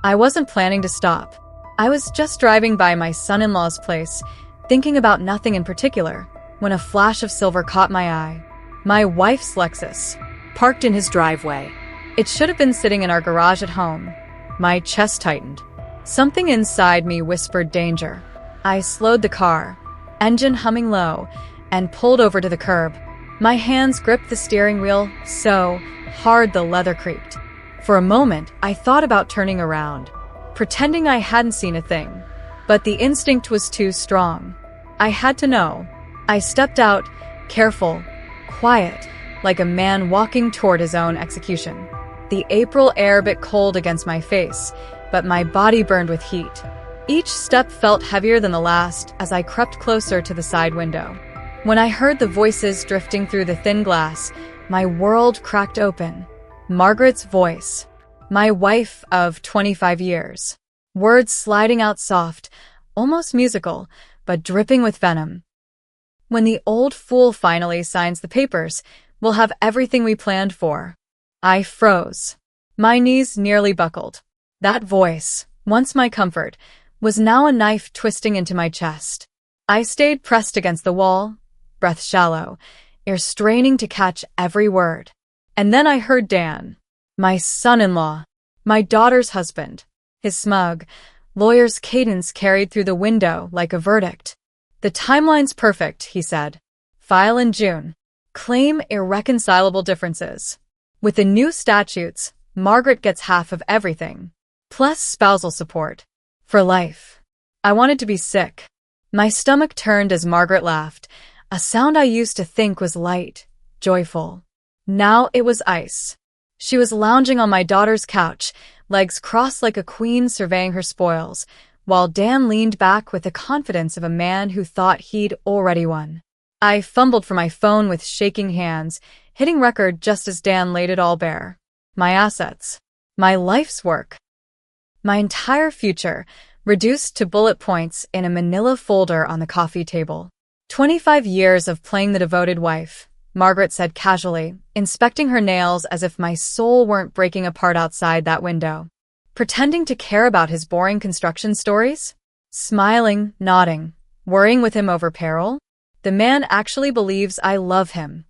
I wasn't planning to stop. I was just driving by my son-in-law's place, thinking about nothing in particular, when a flash of silver caught my eye. My wife's Lexus, parked in his driveway. It should have been sitting in our garage at home. My chest tightened. Something inside me whispered danger. I slowed the car, engine humming low, and pulled over to the curb. My hands gripped the steering wheel so hard the leather creaked. For a moment, I thought about turning around, pretending I hadn't seen a thing. But the instinct was too strong. I had to know. I stepped out, careful, quiet, like a man walking toward his own execution. The April air bit cold against my face, but my body burned with heat. Each step felt heavier than the last as I crept closer to the side window. When I heard the voices drifting through the thin glass, my world cracked open. Margaret's voice. My wife of 25 years. Words sliding out soft, almost musical, but dripping with venom. When the old fool finally signs the papers, we'll have everything we planned for. I froze. My knees nearly buckled. That voice, once my comfort, was now a knife twisting into my chest. I stayed pressed against the wall, breath shallow, ear straining to catch every word. And then I heard Dan, my son-in-law, my daughter's husband. His smug, lawyer's cadence carried through the window like a verdict. The timeline's perfect, he said. File in June. Claim irreconcilable differences. With the new statutes, Margaret gets half of everything, plus spousal support. For life. I wanted to be sick. My stomach turned as Margaret laughed, a sound I used to think was light, joyful. Now it was ice. She was lounging on my daughter's couch, legs crossed like a queen surveying her spoils, while Dan leaned back with the confidence of a man who thought he'd already won. I fumbled for my phone with shaking hands, hitting record just as Dan laid it all bare. My assets. My life's work. My entire future, reduced to bullet points in a manila folder on the coffee table. 25 years of playing the devoted wife, Margaret said casually, inspecting her nails as if my soul weren't breaking apart outside that window. Pretending to care about his boring construction stories? Smiling, nodding, worrying with him over peril? The man actually believes I love him.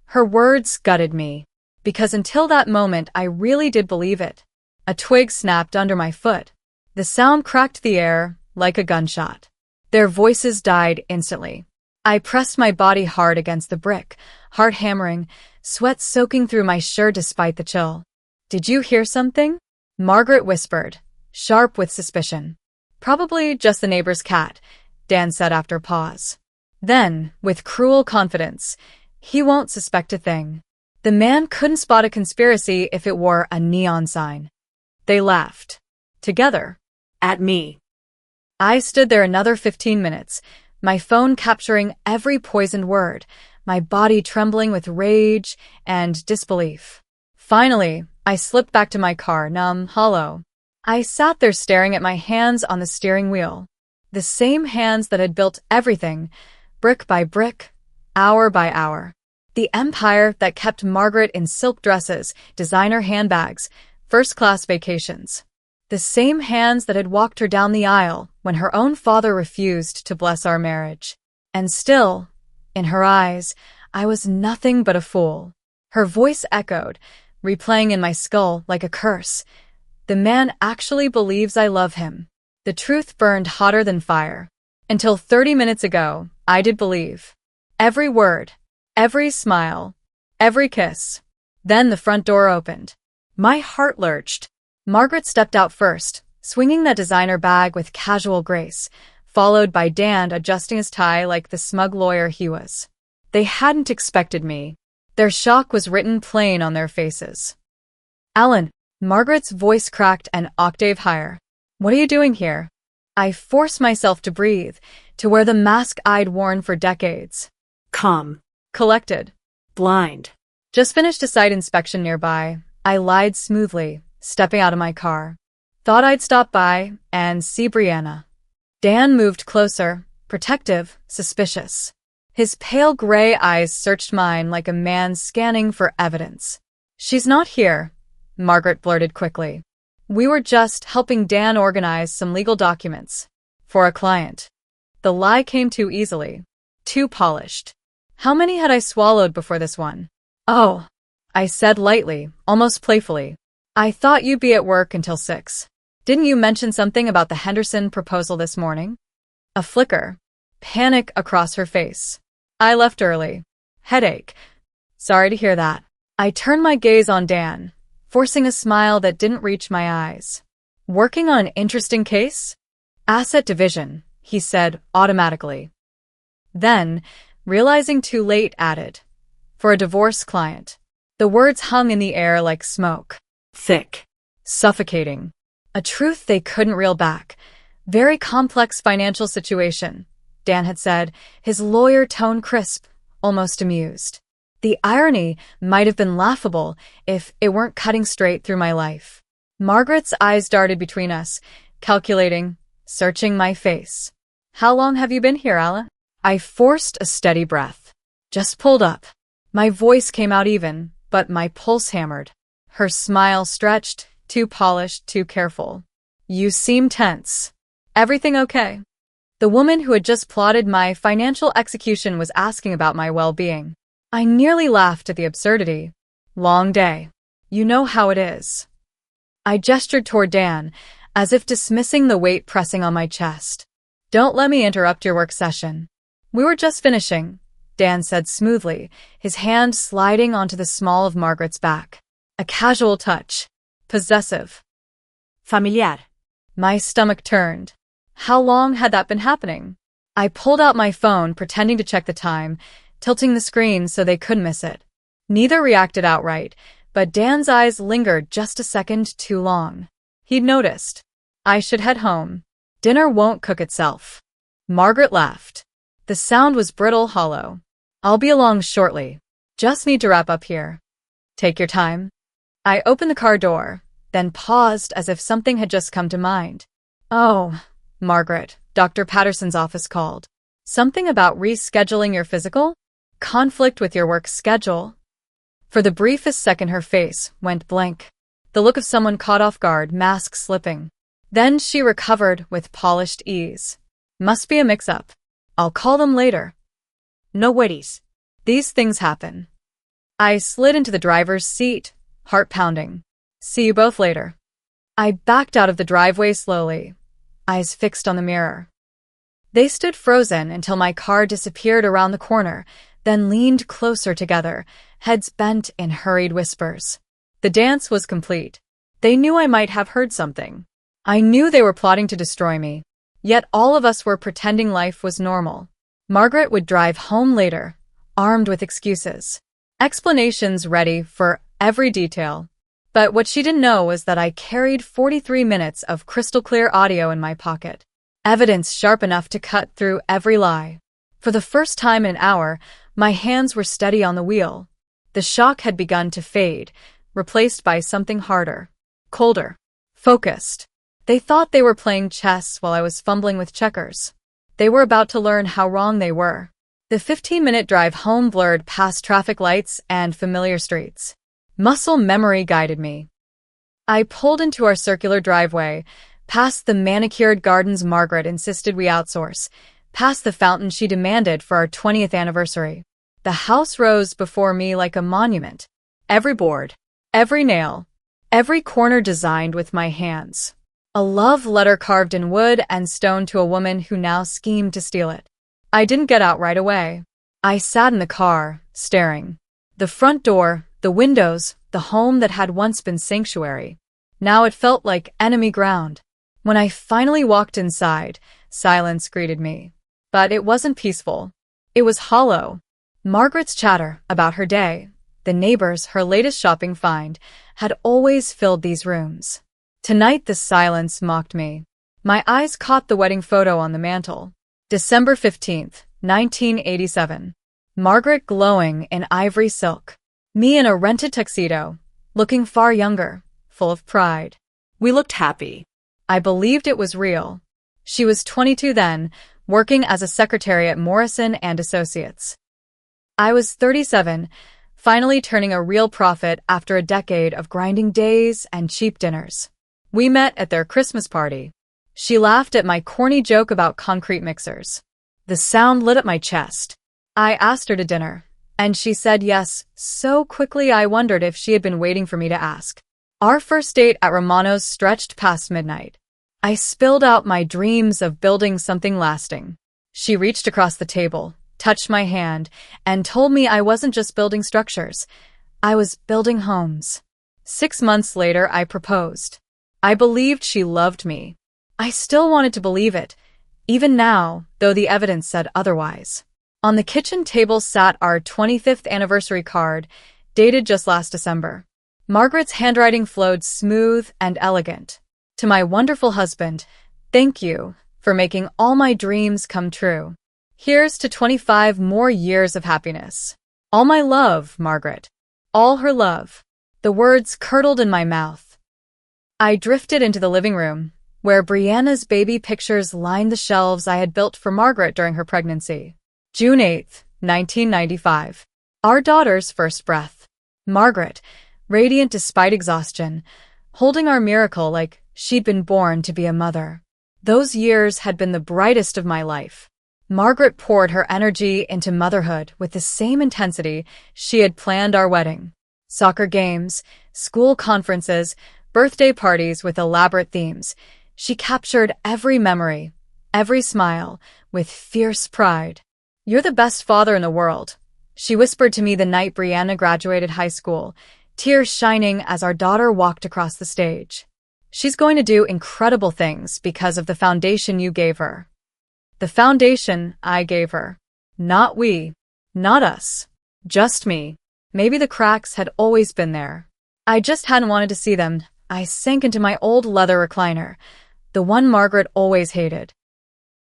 Her words gutted me, because until that moment I really did believe it. A twig snapped under my foot. The sound cracked the air like a gunshot. Their voices died instantly. I pressed my body hard against the brick, heart hammering, sweat soaking through my shirt despite the chill. Did you hear something? Margaret whispered, sharp with suspicion. Probably just the neighbor's cat, Dan said after a pause. Then, with cruel confidence, he won't suspect a thing. The man couldn't spot a conspiracy if it wore a neon sign. They laughed. Together. At me. I stood there another 15 minutes, my phone capturing every poisoned word, my body trembling with rage and disbelief. Finally, I slipped back to my car, numb, hollow. I sat there staring at my hands on the steering wheel. The same hands that had built everything, brick by brick, hour by hour. The empire that kept Margaret in silk dresses, designer handbags, first-class vacations. The same hands that had walked her down the aisle when her own father refused to bless our marriage. And still, in her eyes, I was nothing but a fool. Her voice echoed, replaying in my skull like a curse. The man actually believes I love him. The truth burned hotter than fire. Until 30 minutes ago, I did believe. Every word, every smile, every kiss. Then the front door opened. My heart lurched. Margaret stepped out first, swinging that designer bag with casual grace, followed by Dan adjusting his tie like the smug lawyer he was. They hadn't expected me. Their shock was written plain on their faces. Alan, Margaret's voice cracked an octave higher. What are you doing here? I forced myself to breathe, to wear the mask I'd worn for decades. Calm. Collected. Blind. Just finished a site inspection nearby. I lied smoothly, stepping out of my car. Thought I'd stop by and see Brianna. Dan moved closer, protective, suspicious. His pale gray eyes searched mine like a man scanning for evidence. She's not here, Margaret blurted quickly. We were just helping Dan organize some legal documents for a client. The lie came too easily, too polished. How many had I swallowed before this one? Oh, I said lightly, almost playfully. I thought you'd be at work until 6. Didn't you mention something about the Henderson proposal this morning? A flicker. Panic across her face. I left early. Headache. Sorry to hear that. I turned my gaze on Dan, forcing a smile that didn't reach my eyes. Working on an interesting case? Asset division, he said automatically. Then, realizing too late, added, for a divorce client. The words hung in the air like smoke. Thick. Suffocating. A truth they couldn't reel back. Very complex financial situation, Dan had said, his lawyer tone crisp, almost amused. The irony might have been laughable if it weren't cutting straight through my life. Margaret's eyes darted between us, calculating, searching my face. How long have you been here, Ala? I forced a steady breath. Just pulled up. My voice came out even, but my pulse hammered. Her smile stretched, too polished, too careful. You seem tense. Everything okay? The woman who had just plotted my financial execution was asking about my well-being. I nearly laughed at the absurdity. Long day. You know how it is. I gestured toward Dan, as if dismissing the weight pressing on my chest. Don't let me interrupt your work session. We were just finishing, Dan said smoothly, his hand sliding onto the small of Margaret's back. A casual touch. Possessive. Familiar. My stomach turned. How long had that been happening? I pulled out my phone, pretending to check the time, tilting the screen so they couldn't miss it. Neither reacted outright, but Dan's eyes lingered just a second too long. He'd noticed. I should head home. Dinner won't cook itself. Margaret laughed. The sound was brittle, hollow. I'll be along shortly. Just need to wrap up here. Take your time. I opened the car door, then paused as if something had just come to mind. Oh, Margaret, Dr. Patterson's office called. Something about rescheduling your physical? Conflict with your work schedule? For the briefest second, her face went blank. The look of someone caught off guard, mask slipping. Then she recovered with polished ease. Must be a mix-up. I'll call them later. No worries. These things happen. I slid into the driver's seat, heart pounding. See you both later. I backed out of the driveway slowly, eyes fixed on the mirror. They stood frozen until my car disappeared around the corner, then leaned closer together, heads bent in hurried whispers. The dance was complete. They knew I might have heard something. I knew they were plotting to destroy me. Yet all of us were pretending life was normal. Margaret would drive home later, armed with excuses. Explanations ready for every detail. But what she didn't know was that I carried 43 minutes of crystal-clear audio in my pocket. Evidence sharp enough to cut through every lie. For the first time in an hour, my hands were steady on the wheel. The shock had begun to fade, replaced by something harder, colder, focused. They thought they were playing chess while I was fumbling with checkers. They were about to learn how wrong they were. The 15-minute drive home blurred past traffic lights and familiar streets. Muscle memory guided me. I pulled into our circular driveway, past the manicured gardens Margaret insisted we outsource, past the fountain she demanded for our 20th anniversary. The house rose before me like a monument. Every board, every nail, every corner designed with my hands. A love letter carved in wood and stone to a woman who now schemed to steal it. I didn't get out right away. I sat in the car, staring. The front door, the windows, the home that had once been sanctuary. Now it felt like enemy ground. When I finally walked inside, silence greeted me. But it wasn't peaceful. It was hollow. Margaret's chatter about her day, the neighbors, her latest shopping find, had always filled these rooms. Tonight the silence mocked me. My eyes caught the wedding photo on the mantel. December 15th, 1987. Margaret glowing in ivory silk. Me in a rented tuxedo, looking far younger, full of pride. We looked happy. I believed it was real. She was 22 then, working as a secretary at Morrison and Associates. I was 37, finally turning a real profit after a decade of grinding days and cheap dinners. We met at their Christmas party. She laughed at my corny joke about concrete mixers. The sound lit up my chest. I asked her to dinner, and she said yes so quickly I wondered if she had been waiting for me to ask. Our first date at Romano's stretched past midnight. I spilled out my dreams of building something lasting. She reached across the table, touched my hand, and told me I wasn't just building structures. I was building homes. 6 months later, I proposed. I believed she loved me. I still wanted to believe it, even now, though the evidence said otherwise. On the kitchen table sat our 25th anniversary card, dated just last December. Margaret's handwriting flowed smooth and elegant. To my wonderful husband, thank you for making all my dreams come true. Here's to 25 more years of happiness. All my love, Margaret. All her love. The words curdled in my mouth. I drifted into the living room, where Brianna's baby pictures lined the shelves I had built for Margaret during her pregnancy. June 8, 1995. Our daughter's first breath. Margaret, radiant despite exhaustion, holding our miracle like she'd been born to be a mother. Those years had been the brightest of my life. Margaret poured her energy into motherhood with the same intensity she had planned our wedding. Soccer games, school conferences, birthday parties with elaborate themes. She captured every memory, every smile, with fierce pride. You're the best father in the world, she whispered to me the night Brianna graduated high school, tears shining as our daughter walked across the stage. She's going to do incredible things because of the foundation you gave her. The foundation I gave her. Not we. Not us. Just me. Maybe the cracks had always been there. I just hadn't wanted to see them. I sank into my old leather recliner, the one Margaret always hated.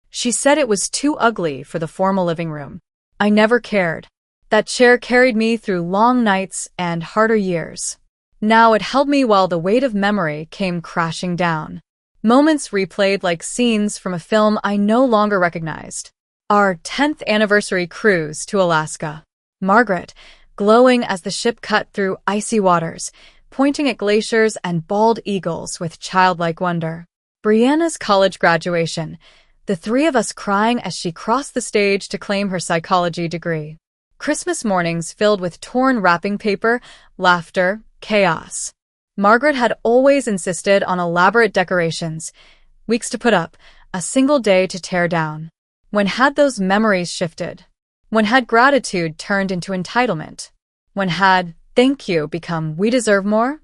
She said it was too ugly for the formal living room. I never cared. That chair carried me through long nights and harder years. Now it held me while the weight of memory came crashing down. Moments replayed like scenes from a film I no longer recognized. Our 10th anniversary cruise to Alaska. Margaret, glowing as the ship cut through icy waters, pointing at glaciers and bald eagles with childlike wonder. Brianna's college graduation, the three of us crying as she crossed the stage to claim her psychology degree. Christmas mornings filled with torn wrapping paper, laughter, chaos. Margaret had always insisted on elaborate decorations, weeks to put up, a single day to tear down. When had those memories shifted? When had gratitude turned into entitlement? When had thank you become we deserve more?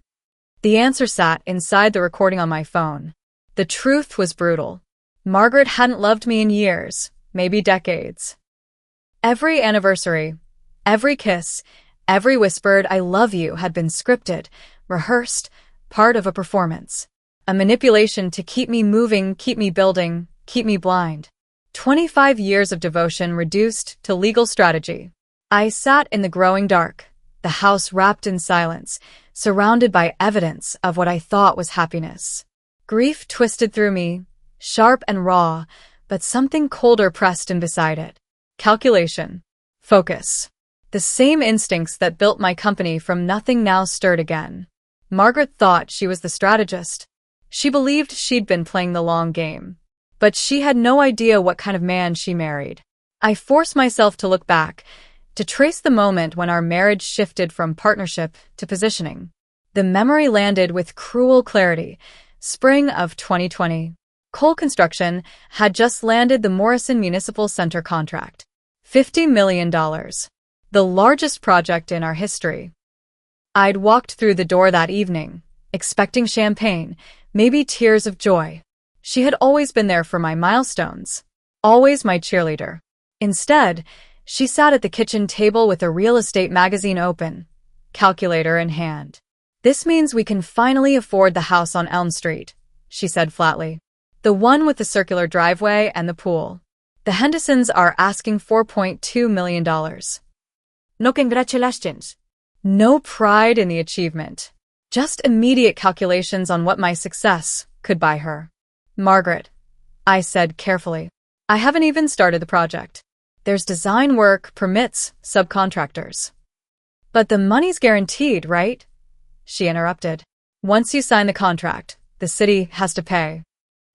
The answer sat inside the recording on my phone. The truth was brutal. Margaret hadn't loved me in years, maybe decades. Every anniversary, every kiss, every whispered I love you had been scripted, rehearsed, part of a performance. A manipulation to keep me moving, keep me building, keep me blind. 25 years of devotion reduced to legal strategy. I sat in the growing dark, the house wrapped in silence, surrounded by evidence of what I thought was happiness. Grief twisted through me, sharp and raw, but something colder pressed in beside it. Calculation. Focus. The same instincts that built my company from nothing now stirred again. Margaret thought she was the strategist. She believed she'd been playing the long game. But she had no idea what kind of man she married. I forced myself to look back, to trace the moment when our marriage shifted from partnership to positioning. The memory landed with cruel clarity. Spring of 2020. Coal construction had just landed the Morrison Municipal Center contract. $50 million. The largest project in our history. I'd walked through the door that evening, expecting champagne, maybe tears of joy. She had always been there for my milestones, always my cheerleader. Instead, she sat at the kitchen table with a real estate magazine open, calculator in hand. This means we can finally afford the house on Elm Street, she said flatly. The one with the circular driveway and the pool. The Hendersons are asking $4.2 million. No congratulations. No pride in the achievement. Just immediate calculations on what my success could buy her. Margaret, I said carefully, I haven't even started the project. There's design work, permits, subcontractors. But the money's guaranteed, right? She interrupted. Once you sign the contract, the city has to pay.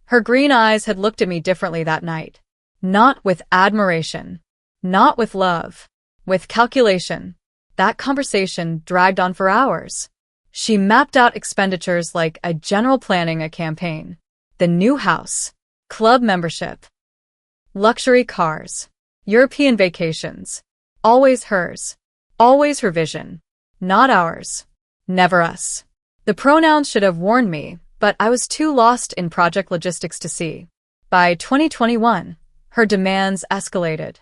Her green eyes had looked at me differently that night. Not with admiration. Not with love. With calculation. That conversation dragged on for hours. She mapped out expenditures like a general planning a campaign. The new house. Club membership. Luxury cars. European vacations. Always hers. Always her vision. Not ours. Never us. The pronouns should have warned me, but I was too lost in project logistics to see. By 2021, her demands escalated.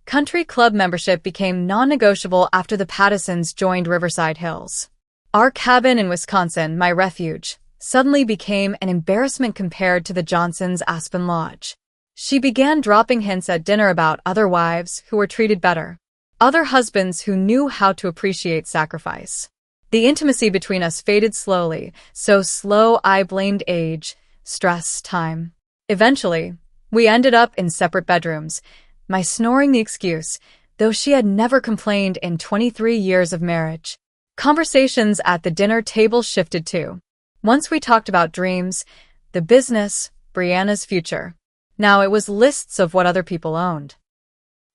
Country club membership became non-negotiable after the Pattisons joined Riverside Hills. Our cabin in Wisconsin, my refuge, suddenly became an embarrassment compared to the Johnsons' Aspen Lodge. She began dropping hints at dinner about other wives who were treated better. Other husbands who knew how to appreciate sacrifice. The intimacy between us faded slowly, so slow I blamed age, stress, time. Eventually, we ended up in separate bedrooms, my snoring the excuse, though she had never complained in 23 years of marriage. Conversations at the dinner table shifted too. Once we talked about dreams, the business, Brianna's future. Now it was lists of what other people owned.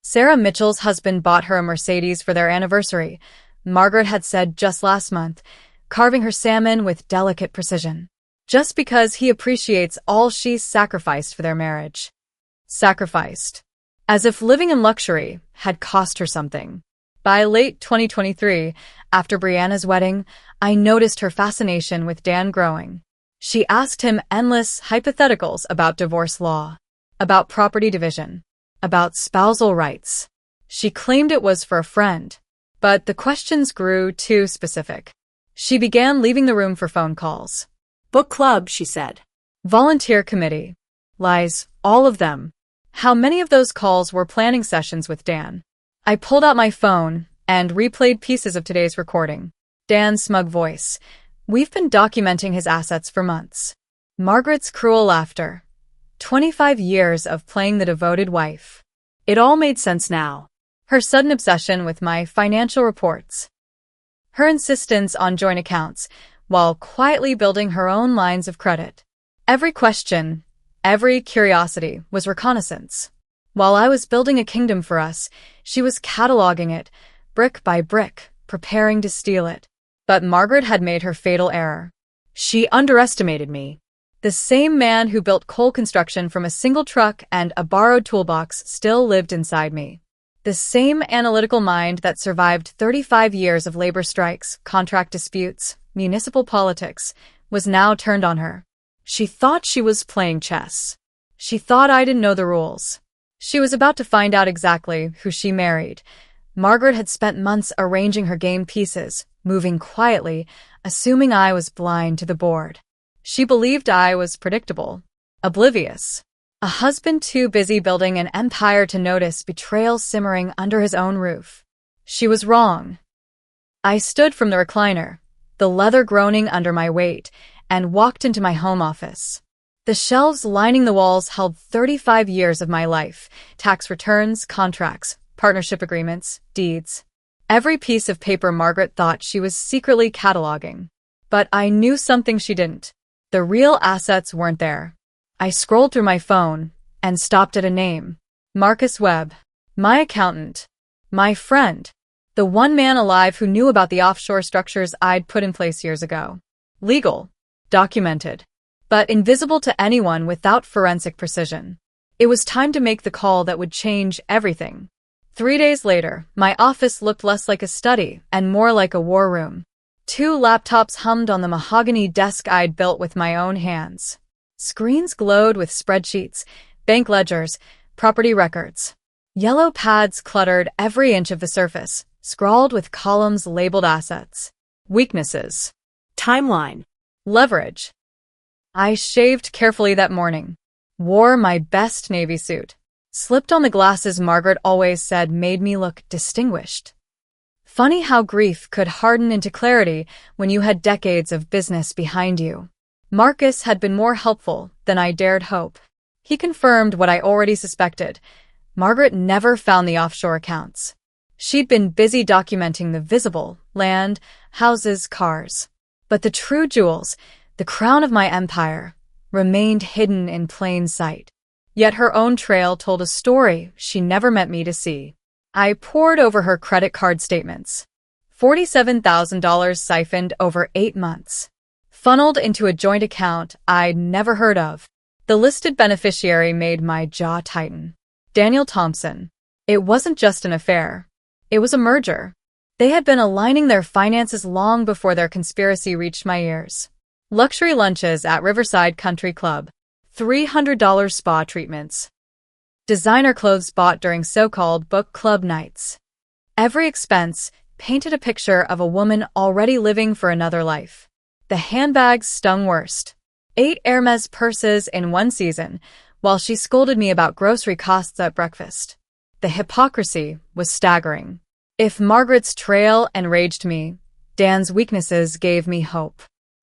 Sarah Mitchell's husband bought her a Mercedes for their anniversary, Margaret had said just last month, carving her salmon with delicate precision. Just because he appreciates all she's sacrificed for their marriage. Sacrificed. As if living in luxury had cost her something. By late 2023, after Brianna's wedding, I noticed her fascination with Dan growing. She asked him endless hypotheticals about divorce law, about property division, about spousal rights. She claimed it was for a friend, but the questions grew too specific. She began leaving the room for phone calls. Book club, she said. Volunteer committee. Lies, all of them. How many of those calls were planning sessions with Dan? I pulled out my phone and replayed pieces of today's recording. Dan's smug voice. We've been documenting his assets for months. Margaret's cruel laughter. 25 years of playing the devoted wife. It all made sense now. Her sudden obsession with my financial reports. Her insistence on joint accounts, while quietly building her own lines of credit. Every question, every curiosity was reconnaissance. While I was building a kingdom for us, she was cataloging it, brick by brick, preparing to steal it. But Margaret had made her fatal error. She underestimated me. The same man who built coal construction from a single truck and a borrowed toolbox still lived inside me. The same analytical mind that survived 35 years of labor strikes, contract disputes, municipal politics, was now turned on her. She thought she was playing chess. She thought I didn't know the rules. She was about to find out exactly who she married. Margaret had spent months arranging her game pieces, moving quietly, assuming I was blind to the board. She believed I was predictable, oblivious. A husband too busy building an empire to notice betrayal simmering under his own roof. She was wrong. I stood from the recliner, the leather groaning under my weight, and walked into my home office. The shelves lining the walls held 35 years of my life, tax returns, contracts, partnership agreements, deeds. Every piece of paper Margaret thought she was secretly cataloging. But I knew something she didn't. The real assets weren't there. I scrolled through my phone and stopped at a name. Marcus Webb. My accountant. My friend. The one man alive who knew about the offshore structures I'd put in place years ago. Legal. Documented. But invisible to anyone without forensic precision. It was time to make the call that would change everything. 3 days later, my office looked less like a study and more like a war room. 2 laptops hummed on the mahogany desk I'd built with my own hands. Screens glowed with spreadsheets, bank ledgers, property records. Yellow pads cluttered every inch of the surface, scrawled with columns labeled assets. Weaknesses. Timeline. Leverage. I shaved carefully that morning. Wore my best navy suit. Slipped on the glasses Margaret always said made me look distinguished. Funny how grief could harden into clarity when you had decades of business behind you. Marcus had been more helpful than I dared hope. He confirmed what I already suspected. Margaret never found the offshore accounts. She'd been busy documenting the visible, land, houses, cars. But the true jewels, The crown of my empire remained hidden in plain sight. Yet her own trail told a story she never meant me to see. I pored over her credit card statements. $47,000 siphoned over 8 months. Funneled into a joint account I'd never heard of. The listed beneficiary made my jaw tighten. Daniel Thompson. It wasn't just an affair. It was a merger. They had been aligning their finances long before their conspiracy reached my ears. Luxury lunches at Riverside Country Club. $300 spa treatments. Designer clothes bought during so-called book club nights. Every expense painted a picture of a woman already living for another life. The handbags stung worst. 8 Hermes purses in one season, while she scolded me about grocery costs at breakfast. The hypocrisy was staggering. If Margaret's trail enraged me, Dan's weaknesses gave me hope.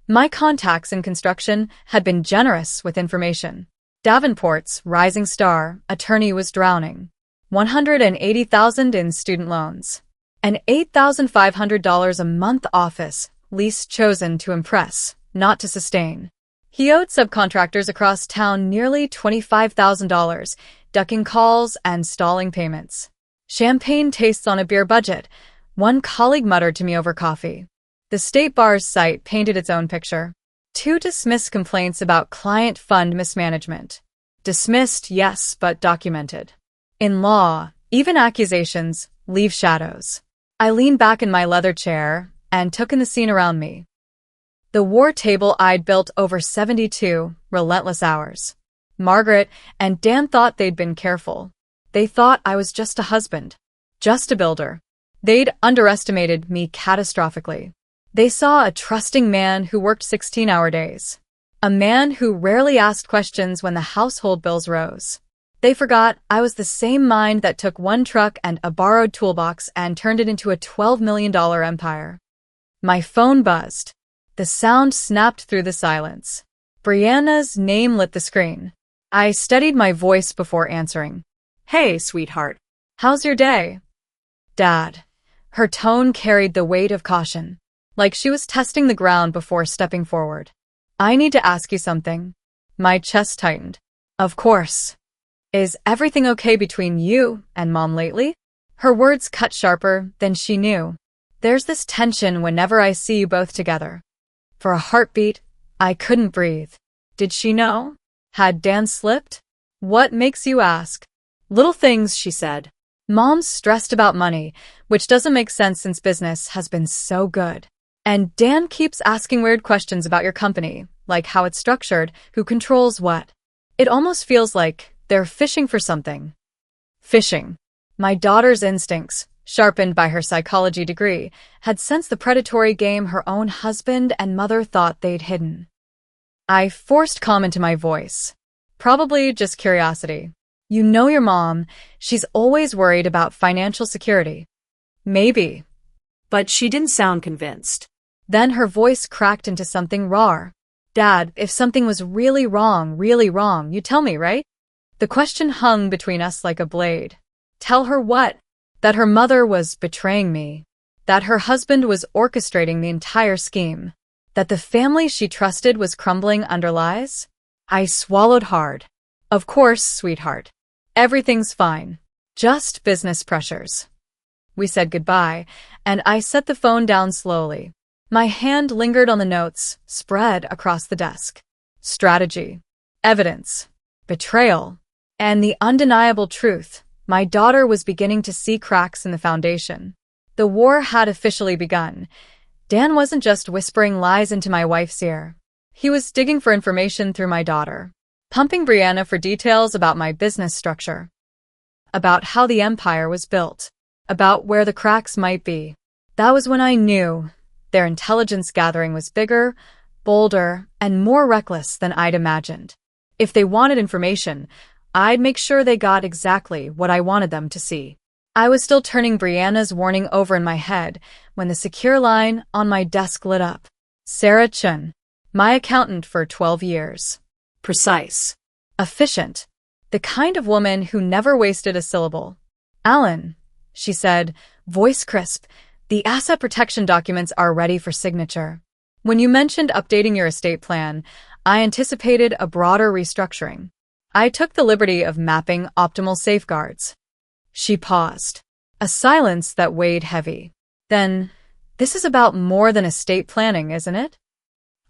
My contacts in construction had been generous with information. Davenport's rising star attorney was drowning. $180,000 in student loans. An $8,500 a month office lease chosen to impress, not to sustain. He owed subcontractors across town nearly $25,000, ducking calls and stalling payments. Champagne tastes on a beer budget, one colleague muttered to me over coffee. The State Bar's site painted its own picture. 2 dismissed complaints about client fund mismanagement. Dismissed, yes, but documented. In law, even accusations leave shadows. I leaned back in my leather chair and took in the scene around me. The war table I'd built over 72 relentless hours. Margaret and Dan thought they'd been careful. They thought I was just a husband, just a builder. They'd underestimated me catastrophically. They saw a trusting man who worked 16-hour days. A man who rarely asked questions when the household bills rose. They forgot I was the same mind that took one truck and a borrowed toolbox and turned it into a $12 million empire. My phone buzzed. The sound snapped through the silence. Brianna's name lit the screen. I steadied my voice before answering. Hey, sweetheart. How's your day? Dad. Her tone carried the weight of caution, like she was testing the ground before stepping forward. I need to ask you something. My chest tightened. Of course. Is everything okay between you and Mom lately? Her words cut sharper than she knew. There's this tension whenever I see you both together. For a heartbeat, I couldn't breathe. Did she know? Had Dan slipped? What makes you ask? Little things, she said. Mom's stressed about money, which doesn't make sense since business has been so good. And Dan keeps asking weird questions about your company, like how it's structured, who controls what. It almost feels like they're fishing for something. Fishing. My daughter's instincts, sharpened by her psychology degree, had sensed the predatory game her own husband and mother thought they'd hidden. I forced calm into my voice. Probably just curiosity. You know your mom. She's always worried about financial security. Maybe. But she didn't sound convinced. Then her voice cracked into something raw. Dad, if something was really wrong, you'd tell me, right? The question hung between us like a blade. Tell her what? That her mother was betraying me. That her husband was orchestrating the entire scheme. That the family she trusted was crumbling under lies? I swallowed hard. Of course, sweetheart. Everything's fine. Just business pressures. We said goodbye, and I set the phone down slowly. My hand lingered on the notes spread across the desk. Strategy. Evidence. Betrayal. And the undeniable truth. My daughter was beginning to see cracks in the foundation. The war had officially begun. Dan wasn't just whispering lies into my wife's ear. He was digging for information through my daughter, pumping Brianna for details about my business structure, about how the empire was built, about where the cracks might be. That was when I knew their intelligence gathering was bigger, bolder, and more reckless than I'd imagined. If they wanted information, I'd make sure they got exactly what I wanted them to see. I was still turning Brianna's warning over in my head when the secure line on my desk lit up. Sarah Chun, my accountant for 12 years. Precise. Efficient. The kind of woman who never wasted a syllable. Alan, she said, voice crisp, the asset protection documents are ready for signature. When you mentioned updating your estate plan, I anticipated a broader restructuring. I took the liberty of mapping optimal safeguards. She paused, a silence that weighed heavy. Then, this is about more than estate planning, isn't it?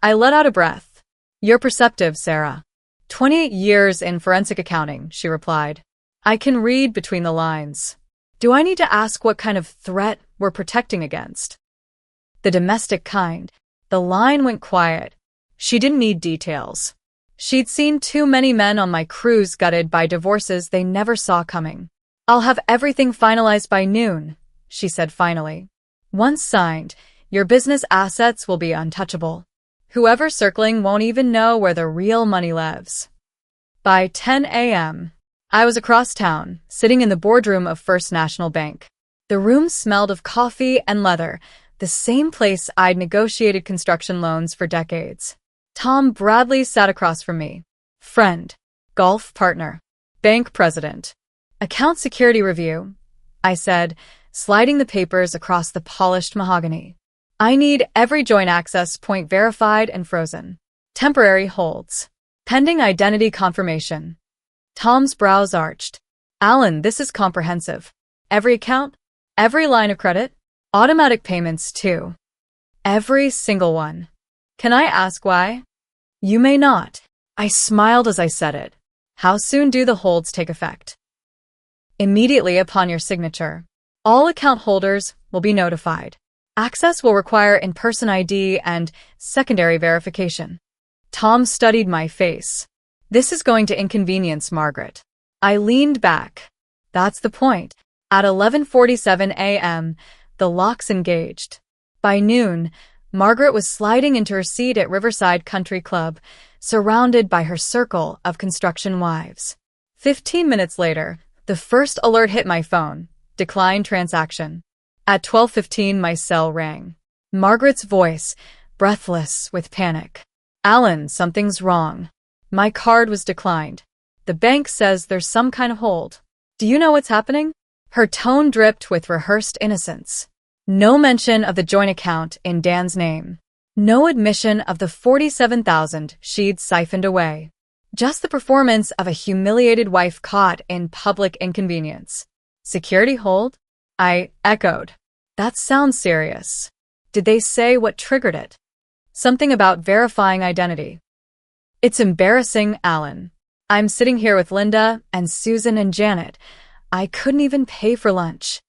I let out a breath. You're perceptive, Sarah. 28 years in forensic accounting, she replied. I can read between the lines. Do I need to ask what kind of threat we're protecting against? The domestic kind. The line went quiet. She didn't need details. She'd seen too many men on my cruise gutted by divorces they never saw coming. I'll have everything finalized by noon, she said finally. Once signed, your business assets will be untouchable. Whoever's circling won't even know where the real money lives. By 10 a.m., I was across town, sitting in the boardroom of First National Bank. The room smelled of coffee and leather, the same place I'd negotiated construction loans for decades. Tom Bradley sat across from me. Friend, golf partner, bank president. Account security review, I said, sliding the papers across the polished mahogany. I need every joint access point verified and frozen. Temporary holds. Pending identity confirmation. Tom's brows arched. Alan, this is comprehensive. Every account? Every line of credit? Automatic payments, too. Every single one. Can I ask why? You may not. I smiled as I said it. How soon do the holds take effect? Immediately upon your signature. All account holders will be notified. Access will require in-person ID and secondary verification. Tom studied my face. This is going to inconvenience Margaret. I leaned back. That's the point. At 11:47 a.m., the locks engaged. By noon, Margaret was sliding into her seat at Riverside Country Club, surrounded by her circle of construction wives. 15 minutes later, the first alert hit my phone. Declined transaction. At 12:15, my cell rang. Margaret's voice, breathless with panic. Alan, something's wrong. My card was declined. The bank says there's some kind of hold. Do you know what's happening? Her tone dripped with rehearsed innocence. No mention of the joint account in Dan's name. No admission of the $47,000 she'd siphoned away. Just the performance of a humiliated wife caught in public inconvenience. Security hold? I echoed. That sounds serious. Did they say what triggered it? Something about verifying identity. It's embarrassing, Alan. I'm sitting here with Linda and Susan and Janet. I couldn't even pay for lunch.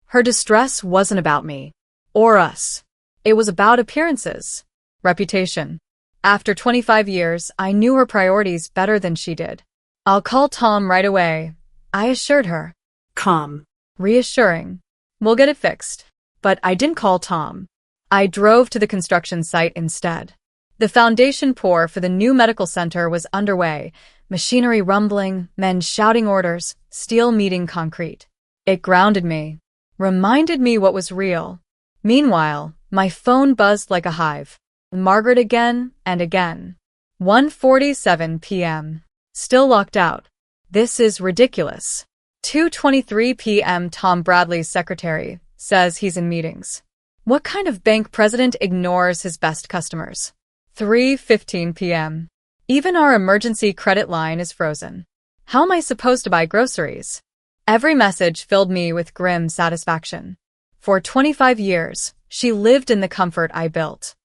Her distress wasn't about me. Or us. It was about appearances. Reputation. After 25 years, I knew her priorities better than she did. I'll call Tom right away, I assured her. Calm. Reassuring. We'll get it fixed. But I didn't call Tom. I drove to the construction site instead. The foundation pour for the new medical center was underway, machinery rumbling, men shouting orders, steel meeting concrete. It grounded me, reminded me what was real. Meanwhile, my phone buzzed like a hive. Margaret again and again. 1:47 p.m. Still locked out. This is ridiculous. 2:23 p.m. Tom Bradley's secretary says he's in meetings. What kind of bank president ignores his best customers? 3:15 p.m. Even our emergency credit line is frozen. How am I supposed to buy groceries? Every message filled me with grim satisfaction. For 25 years, she lived in the comfort I built.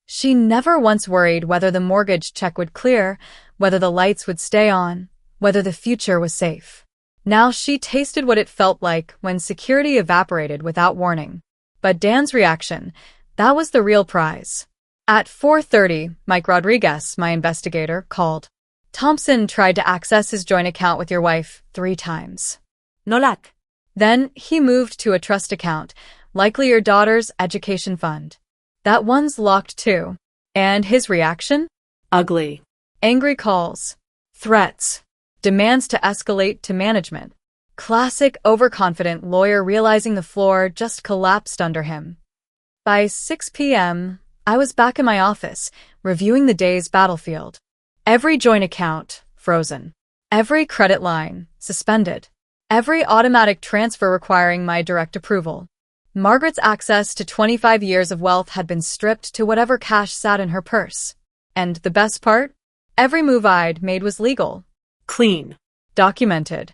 She never once worried whether the mortgage check would clear, whether the lights would stay on, whether the future was safe. Now she tasted what it felt like when security evaporated without warning. But Dan's reaction, that was the real prize. At 4:30, Mike Rodriguez, my investigator, called. Thompson tried to access his joint account with your wife 3 times. No luck. Then he moved to a trust account, likely your daughter's education fund. That one's locked too. And his reaction? Ugly. Angry calls. Threats. Demands to escalate to management. Classic overconfident lawyer realizing the floor just collapsed under him. By 6 p.m., I was back in my office, reviewing the day's battlefield. Every joint account, frozen. Every credit line, suspended. Every automatic transfer requiring my direct approval. Margaret's access to 25 years of wealth had been stripped to whatever cash sat in her purse. And the best part? Every move I'd made was legal. Clean. Documented.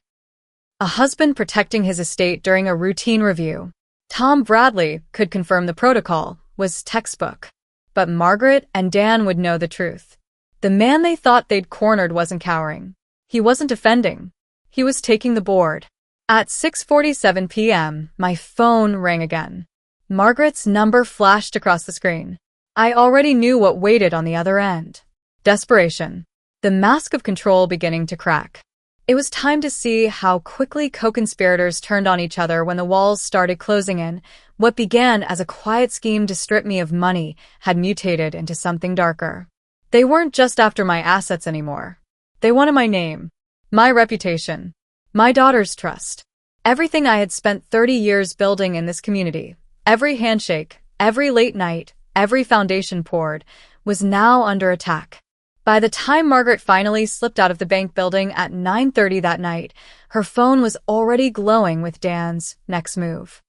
A husband protecting his estate during a routine review. Tom Bradley could confirm the protocol was textbook. But Margaret and Dan would know the truth. The man they thought they'd cornered wasn't cowering. He wasn't defending. He was taking the board. At 6:47 p.m., my phone rang again. Margaret's number flashed across the screen. I already knew what waited on the other end. Desperation. The mask of control beginning to crack. It was time to see how quickly co-conspirators turned on each other when the walls started closing in. What began as a quiet scheme to strip me of money had mutated into something darker. They weren't just after my assets anymore. They wanted my name, my reputation, my daughter's trust. Everything I had spent 30 years building in this community, every handshake, every late night, every foundation poured, was now under attack. By the time Margaret finally slipped out of the bank building at 9:30 that night, her phone was already glowing with Dan's next move.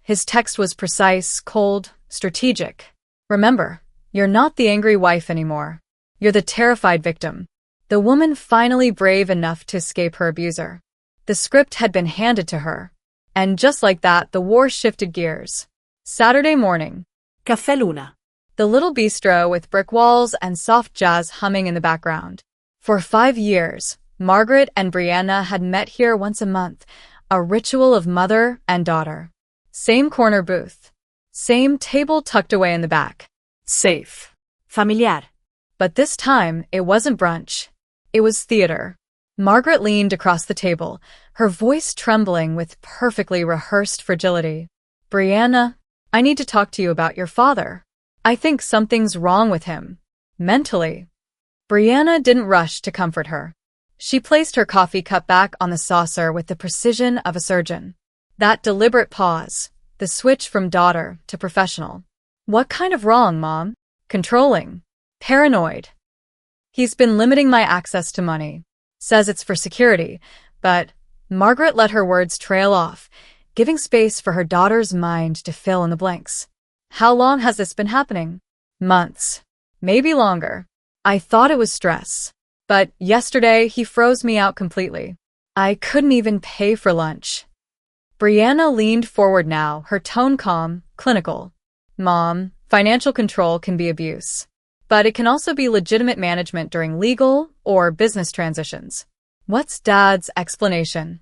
His text was precise, cold, strategic. Remember, you're not the angry wife anymore. You're the terrified victim. The woman finally brave enough to escape her abuser. The script had been handed to her. And just like that, the war shifted gears. Saturday morning. Café Luna. The little bistro with brick walls and soft jazz humming in the background. For 5 years, Margaret and Brianna had met here once a month, a ritual of mother and daughter. Same corner booth. Same table tucked away in the back. Safe. Familiar. But this time, it wasn't brunch. It was theater. Margaret leaned across the table, her voice trembling with perfectly rehearsed fragility. Brianna, I need to talk to you about your father. I think something's wrong with him. Mentally. Brianna didn't rush to comfort her. She placed her coffee cup back on the saucer with the precision of a surgeon. That deliberate pause, the switch from daughter to professional. What kind of wrong, Mom? Controlling. Paranoid. He's been limiting my access to money. Says it's for security, but Margaret let her words trail off, giving space for her daughter's mind to fill in the blanks. How long has this been happening? Months. Maybe longer. I thought it was stress. But yesterday, he froze me out completely. I couldn't even pay for lunch. Brianna leaned forward now, her tone calm, clinical. Mom, financial control can be abuse. But it can also be legitimate management during legal or business transitions. What's Dad's explanation?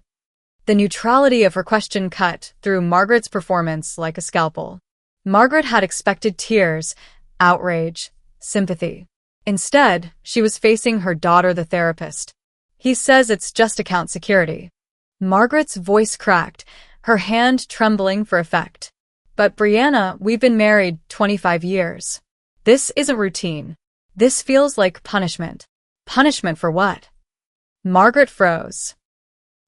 The neutrality of her question cut through Margaret's performance like a scalpel. Margaret had expected tears, outrage, sympathy. Instead, she was facing her daughter, the therapist. He says it's just account security. Margaret's voice cracked, her hand trembling for effect. But Brianna, we've been married 25 years. This isn't routine. This feels like punishment. Punishment for what? Margaret froze.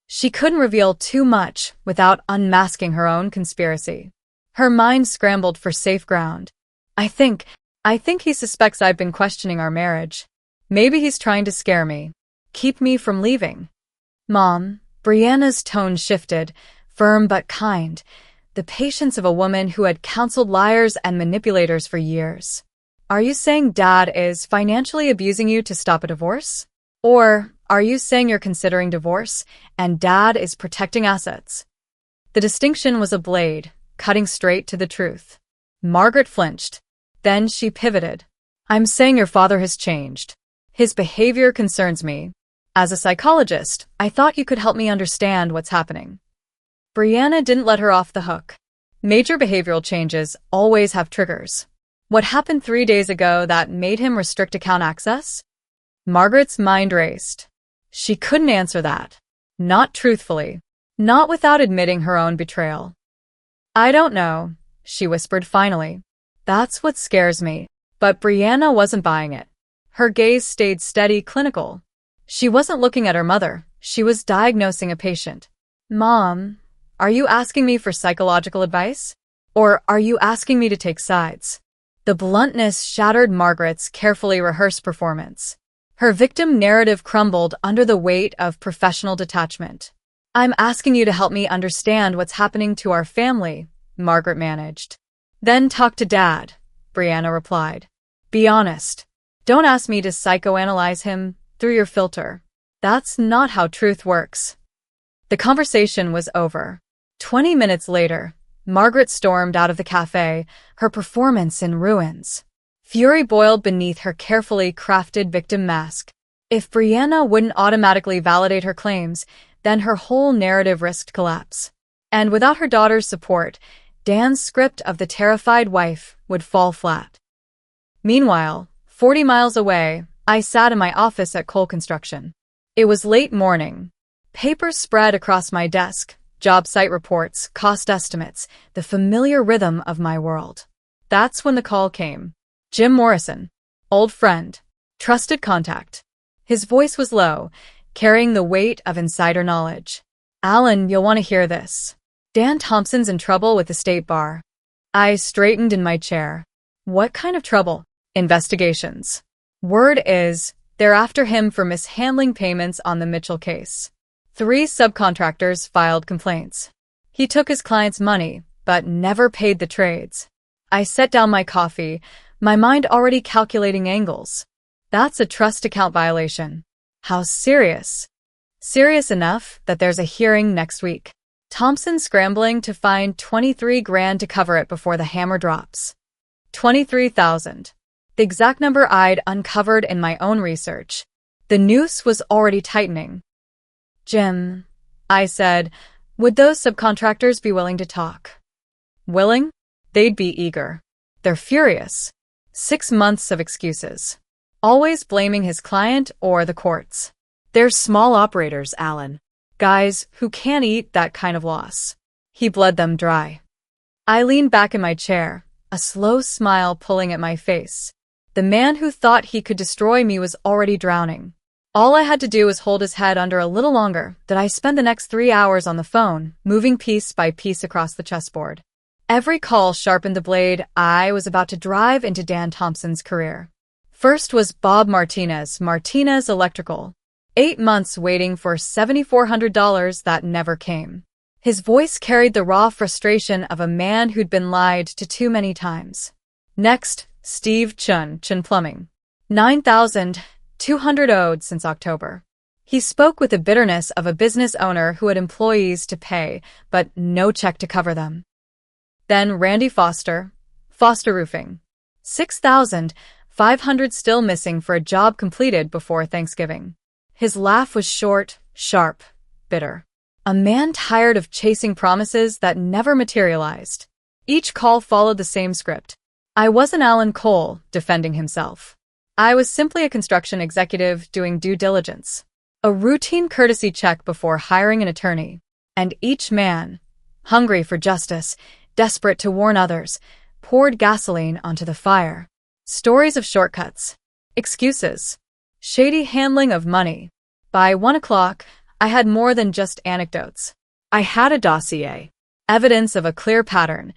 She couldn't reveal too much without unmasking her own conspiracy. Her mind scrambled for safe ground. I think he suspects I've been questioning our marriage. Maybe he's trying to scare me. Keep me from leaving. Mom, Brianna's tone shifted, firm but kind. The patience of a woman who had counseled liars and manipulators for years. Are you saying Dad is financially abusing you to stop a divorce? Or are you saying you're considering divorce and Dad is protecting assets? The distinction was a blade, cutting straight to the truth. Margaret flinched. Then she pivoted. I'm saying your father has changed. His behavior concerns me. As a psychologist, I thought you could help me understand what's happening. Brianna didn't let her off the hook. Major behavioral changes always have triggers. What happened 3 days ago that made him restrict account access? Margaret's mind raced. She couldn't answer that. Not truthfully. Not without admitting her own betrayal. I don't know, she whispered finally. That's what scares me. But Brianna wasn't buying it. Her gaze stayed steady, clinical. She wasn't looking at her mother. She was diagnosing a patient. Mom, are you asking me for psychological advice? Or are you asking me to take sides? The bluntness shattered Margaret's carefully rehearsed performance. Her victim narrative crumbled under the weight of professional detachment. I'm asking you to help me understand what's happening to our family, Margaret managed. Then talk to Dad, Brianna replied. Be honest. Don't ask me to psychoanalyze him through your filter. That's not how truth works. The conversation was over. 20 minutes later, Margaret stormed out of the cafe, her performance in ruins. Fury boiled beneath her carefully crafted victim mask. If Brianna wouldn't automatically validate her claims, then her whole narrative risked collapse. And without her daughter's support, Dan's script of the terrified wife would fall flat. Meanwhile, 40 miles away, I sat in my office at Cole Construction. It was late morning. Papers spread across my desk, job site reports, cost estimates, the familiar rhythm of my world. That's when the call came. Jim Morrison, old friend, trusted contact. His voice was low, carrying the weight of insider knowledge. Alan, you'll want to hear this. Dan Thompson's in trouble with the state bar. I straightened in my chair. What kind of trouble? Investigations. Word is, they're after him for mishandling payments on the Mitchell case. 3 subcontractors filed complaints. He took his client's money, but never paid the trades. I set down my coffee, my mind already calculating angles. That's a trust account violation. How serious? Serious enough that there's a hearing next week. Thompson scrambling to find $23,000 to cover it before the hammer drops. 23,000. The exact number I'd uncovered in my own research. The noose was already tightening. Jim, I said, would those subcontractors be willing to talk? Willing? They'd be eager. They're furious. 6 months of excuses. Always blaming his client or the courts. They're small operators, Alan. Guys who can't eat that kind of loss. He bled them dry. I leaned back in my chair, a slow smile pulling at my face. The man who thought he could destroy me was already drowning. All I had to do was hold his head under a little longer. Did I spend the next 3 hours on the phone, moving piece by piece across the chessboard? Every call sharpened the blade I was about to drive into Dan Thompson's career. First was Bob Martinez Electrical. 8 months waiting for $7,400 that never came. His voice carried the raw frustration of a man who'd been lied to too many times. Next, Steve Chun Plumbing. 9,200 owed since October. He spoke with the bitterness of a business owner who had employees to pay, but no check to cover them. Then Randy Foster Roofing. 6,500 still missing for a job completed before Thanksgiving. His laugh was short, sharp, bitter. A man tired of chasing promises that never materialized. Each call followed the same script. I wasn't Alan Cole defending himself. I was simply a construction executive doing due diligence. A routine courtesy check before hiring an attorney. And each man, hungry for justice, desperate to warn others, poured gasoline onto the fire. Stories of shortcuts, excuses, shady handling of money. By 1 o'clock, I had more than just anecdotes. I had a dossier, evidence of a clear pattern.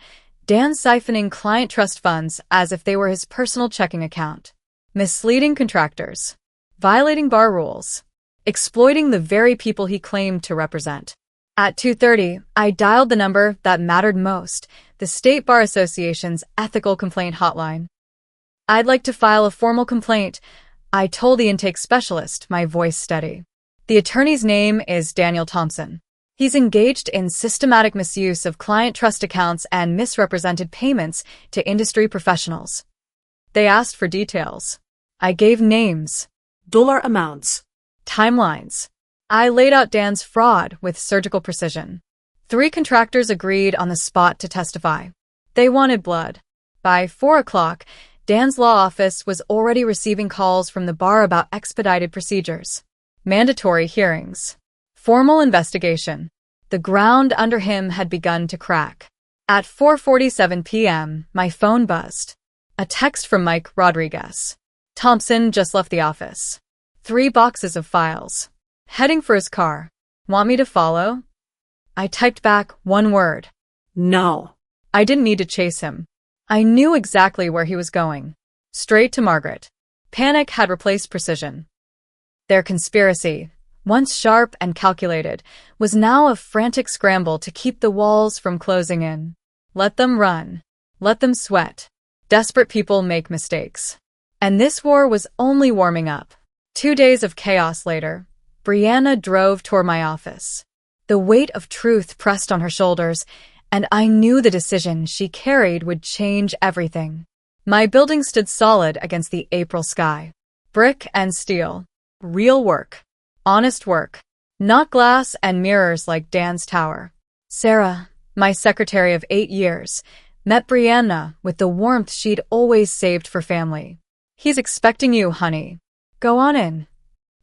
Dan siphoning client trust funds as if they were his personal checking account. Misleading contractors. Violating bar rules. Exploiting the very people he claimed to represent. At 2:30, I dialed the number that mattered most, the State Bar Association's ethical complaint hotline. I'd like to file a formal complaint, I told the intake specialist, my voice steady. The attorney's name is Daniel Thompson. He's engaged in systematic misuse of client trust accounts and misrepresented payments to industry professionals. They asked for details. I gave names, Dollar amounts, timelines. I laid out Dan's fraud with surgical precision. 3 contractors agreed on the spot to testify. They wanted blood. By 4 o'clock, Dan's law office was already receiving calls from the bar about expedited procedures. Mandatory hearings. Formal investigation. The ground under him had begun to crack. At 4:47 p.m., my phone buzzed. A text from Mike Rodriguez. Thompson just left the office. 3 boxes of files. Heading for his car. Want me to follow? I typed back 1 word. No. I didn't need to chase him. I knew exactly where he was going. Straight to Margaret. Panic had replaced precision. Their conspiracy, once sharp and calculated, was now a frantic scramble to keep the walls from closing in. Let them run. Let them sweat. Desperate people make mistakes. And this war was only warming up. 2 days of chaos later, Brianna drove toward my office. The weight of truth pressed on her shoulders, and I knew the decision she carried would change everything. My building stood solid against the April sky. Brick and steel. Real work. Honest work. Not glass and mirrors like Dan's tower. Sarah, my secretary of 8 years, met Brianna with the warmth she'd always saved for family. "He's expecting you, honey. Go on in."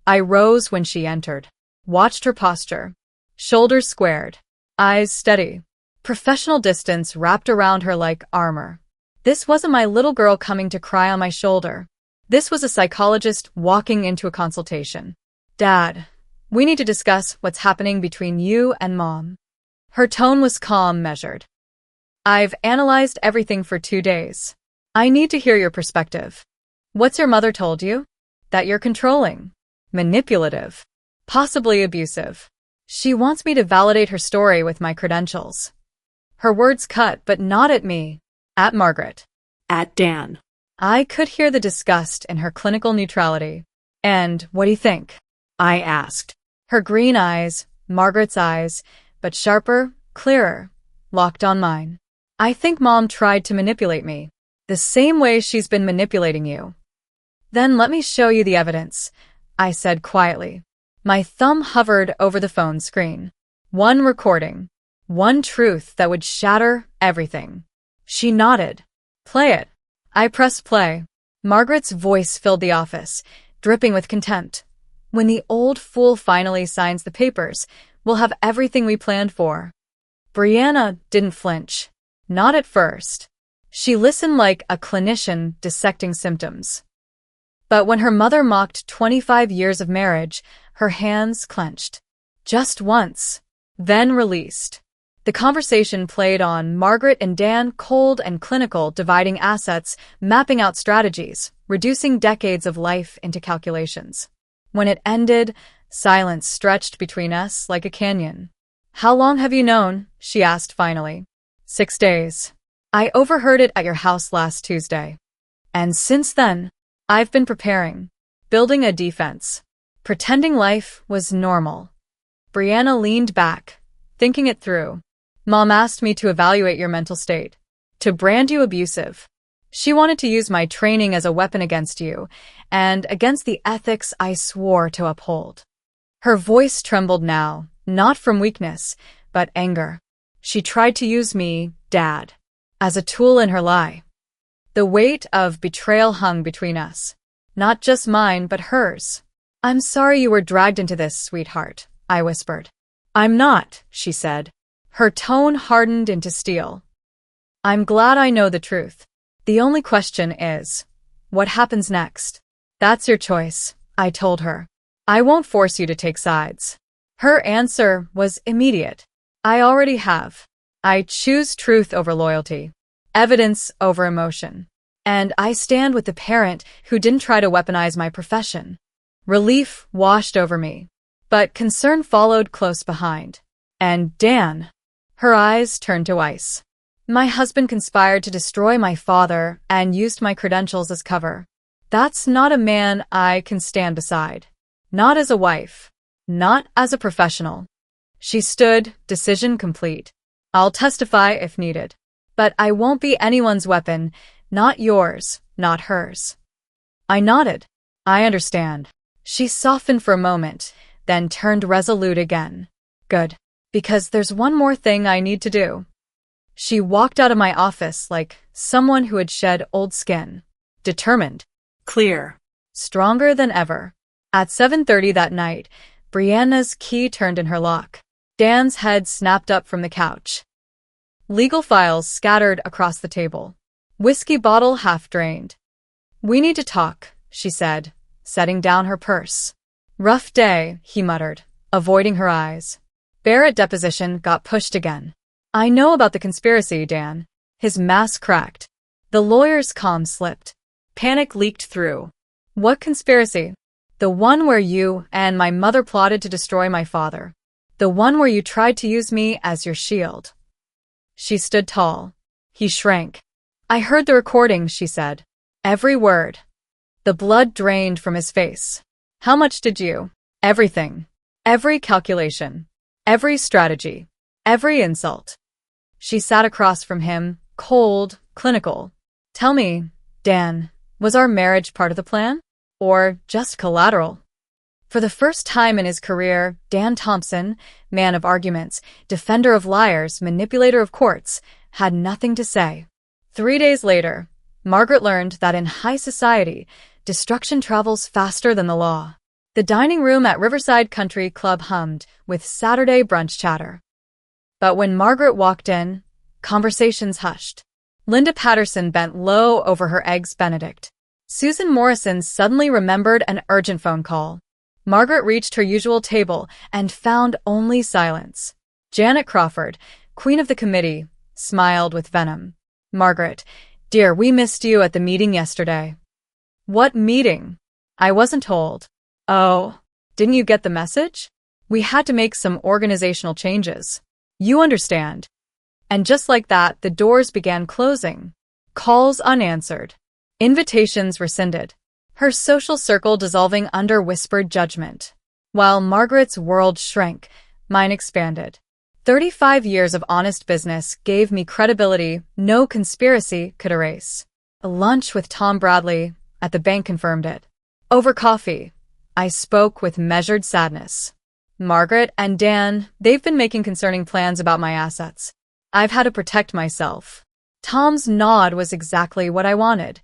I rose when she entered. Watched her posture. Shoulders squared. Eyes steady. Professional distance wrapped around her like armor. This wasn't my little girl coming to cry on my shoulder. This was a psychologist walking into a consultation. "Dad, we need to discuss what's happening between you and Mom." Her tone was calm, measured. "I've analyzed everything for 2 days. I need to hear your perspective. What's your mother told you? That you're controlling, manipulative, possibly abusive. She wants me to validate her story with my credentials." Her words cut, but not at me. At Margaret. At Dan. I could hear the disgust in her clinical neutrality. "And what do you think?" I asked. Her green eyes, Margaret's eyes, but sharper, clearer, locked on mine. "I think Mom tried to manipulate me, the same way she's been manipulating you." "Then let me show you the evidence," I said quietly. My thumb hovered over the phone screen. One recording. One truth that would shatter everything. She nodded. "Play it." I pressed play. Margaret's voice filled the office, dripping with contempt. "When the old fool finally signs the papers, we'll have everything we planned for." Brianna didn't flinch. Not at first. She listened like a clinician dissecting symptoms. But when her mother mocked 25 years of marriage, her hands clenched. Just once. Then released. The conversation played on, Margaret and Dan, cold and clinical, dividing assets, mapping out strategies, reducing decades of life into calculations. When it ended, silence stretched between us like a canyon. "How long have you known?" she asked finally. 6 days. "I overheard it at your house last Tuesday. And since then, I've been preparing, building a defense, pretending life was normal." Brianna leaned back, thinking it through. "Mom asked me to evaluate your mental state, to brand you abusive. She wanted to use my training as a weapon against you, and against the ethics I swore to uphold." Her voice trembled now, not from weakness, but anger. She tried to use me, Dad, as a tool in her lie. The weight of betrayal hung between us. Not just mine, but hers. "I'm sorry you were dragged into this, sweetheart," I whispered. "I'm not," she said. Her tone hardened into steel. "I'm glad I know the truth. The only question is, what happens next?" "That's your choice," I told her. "I won't force you to take sides." Her answer was immediate. "I already have. I choose truth over loyalty, evidence over emotion. And I stand with the parent who didn't try to weaponize my profession." Relief washed over me, but concern followed close behind. "And Dan?" Her eyes turned to ice. "My husband conspired to destroy my father and used my credentials as cover. That's not a man I can stand beside. Not as a wife. Not as a professional." She stood, decision complete. "I'll testify if needed. But I won't be anyone's weapon, not yours, not hers." I nodded. "I understand." She softened for a moment, then turned resolute again. "Good. Because there's one more thing I need to do." She walked out of my office like someone who had shed old skin. Determined. Clear. Stronger than ever. At 7:30 that night, Brianna's key turned in her lock. Dan's head snapped up from the couch. Legal files scattered across the table. Whiskey bottle half drained. "We need to talk," she said, setting down her purse. "Rough day," he muttered, avoiding her eyes. Barrett deposition got pushed again. "I know about the conspiracy, Dan." His mask cracked. The lawyer's calm slipped. Panic leaked through. "What conspiracy?" "The one where you and my mother plotted to destroy my father. The one where you tried to use me as your shield." She stood tall, He shrank. I heard the recording, she said. Every word. The blood drained from his face. How much did you? Everything. Every calculation. Every strategy. Every insult. She sat across from him, cold, clinical. Tell me, Dan, was our marriage part of the plan? Or just collateral? For the first time in his career, Dan Thompson, man of arguments, defender of liars, manipulator of courts, had nothing to say. 3 days later, Margaret learned that in high society, destruction travels faster than the law. The dining room at Riverside Country Club hummed with Saturday brunch chatter. But when Margaret walked in, conversations hushed. Linda Patterson bent low over her eggs Benedict. Susan Morrison suddenly remembered an urgent phone call. Margaret reached her usual table and found only silence. Janet Crawford, queen of the committee, smiled with venom. Margaret, dear, we missed you at the meeting yesterday. What meeting? I wasn't told. Oh, didn't you get the message? We had to make some organizational changes. You understand. And just like that, the doors began closing. Calls unanswered. Invitations rescinded. Her social circle dissolving under whispered judgment. While Margaret's world shrank, mine expanded. 35 years of honest business gave me credibility no conspiracy could erase. A lunch with Tom Bradley at the bank confirmed it. Over coffee, I spoke with measured sadness. Margaret and Dan, they've been making concerning plans about my assets. I've had to protect myself. Tom's nod was exactly what I wanted.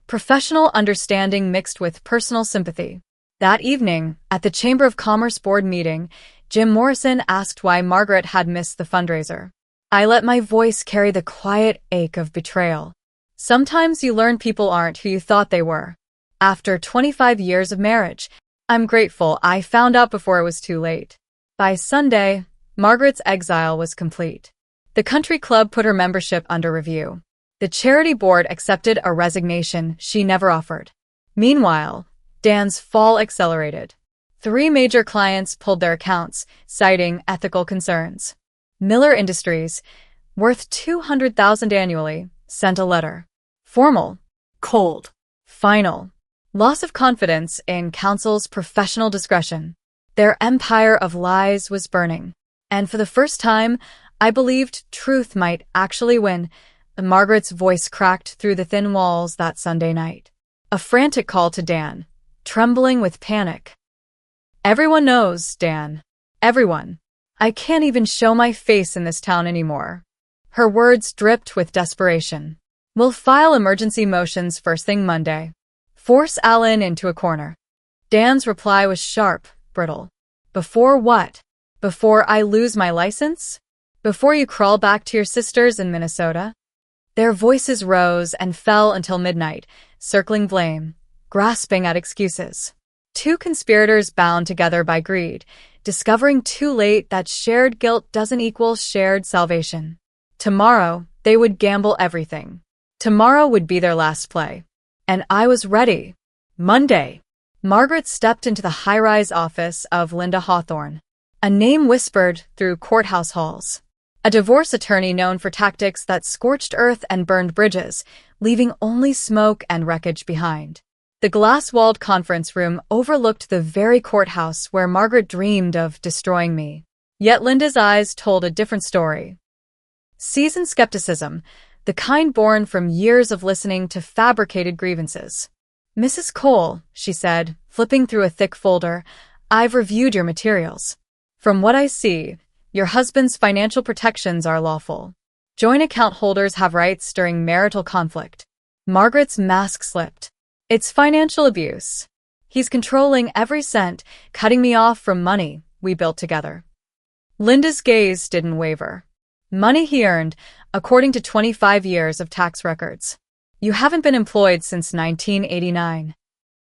Professional understanding mixed with personal sympathy. That evening, at the Chamber of Commerce board meeting, Jim Morrison asked why Margaret had missed the fundraiser. I let my voice carry the quiet ache of betrayal. Sometimes you learn people aren't who you thought they were. After 25 years of marriage, I'm grateful I found out before it was too late. By Sunday, Margaret's exile was complete. The country club put her membership under review. The charity board accepted a resignation she never offered. Meanwhile, Dan's fall accelerated. 3 major clients pulled their accounts, citing ethical concerns. Miller Industries, worth $200,000 annually, sent a letter. Formal. Cold. Final. Loss of confidence in counsel's professional discretion. Their empire of lies was burning. And for the first time, I believed truth might actually win. Margaret's voice cracked through the thin walls that Sunday night. A frantic call to Dan, trembling with panic. Everyone knows, Dan. Everyone. I can't even show my face in this town anymore. Her words dripped with desperation. We'll file emergency motions first thing Monday. Force Alan into a corner. Dan's reply was sharp, brittle. Before what? Before I lose my license? Before you crawl back to your sisters in Minnesota? Their voices rose and fell until midnight, circling blame, grasping at excuses. 2 conspirators bound together by greed, discovering too late that shared guilt doesn't equal shared salvation. Tomorrow, they would gamble everything. Tomorrow would be their last play. And I was ready. Monday. Margaret stepped into the high-rise office of Linda Hawthorne. A name whispered through courthouse halls. A divorce attorney known for tactics that scorched earth and burned bridges, leaving only smoke and wreckage behind. The glass-walled conference room overlooked the very courthouse where Margaret dreamed of destroying me. Yet Linda's eyes told a different story. Seasoned skepticism, the kind born from years of listening to fabricated grievances. Mrs. Cole, she said, flipping through a thick folder, I've reviewed your materials. From what I see, your husband's financial protections are lawful. Joint account holders have rights during marital conflict. Margaret's mask slipped. It's financial abuse. He's controlling every cent, cutting me off from money we built together. Linda's gaze didn't waver. Money he earned, according to 25 years of tax records. You haven't been employed since 1989.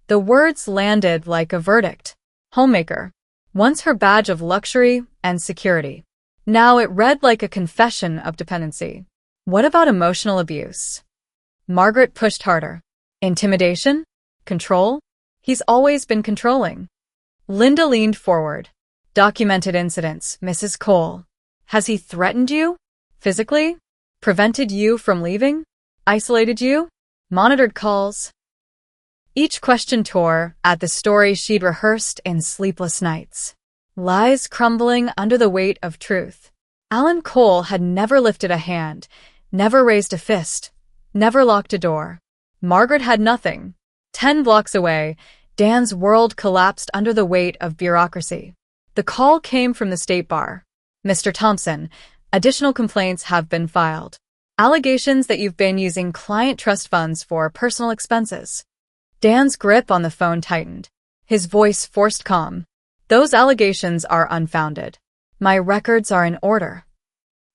The words landed like a verdict. Homemaker. Once her badge of luxury and security. Now it read like a confession of dependency. What about emotional abuse? Margaret pushed harder. Intimidation? Control? He's always been controlling. Linda leaned forward. Documented incidents, Mrs. Cole. Has he threatened you? Physically? Prevented you from leaving? Isolated you? Monitored calls? Each question tore at the story she'd rehearsed in sleepless nights. Lies crumbling under the weight of truth. Alan Cole had never lifted a hand, never raised a fist, never locked a door. Margaret had nothing. 10 blocks away, Dan's world collapsed under the weight of bureaucracy. The call came from the State Bar. Mr. Thompson, additional complaints have been filed. Allegations that you've been using client trust funds for personal expenses. Dan's grip on the phone tightened. His voice forced calm. Those allegations are unfounded. My records are in order.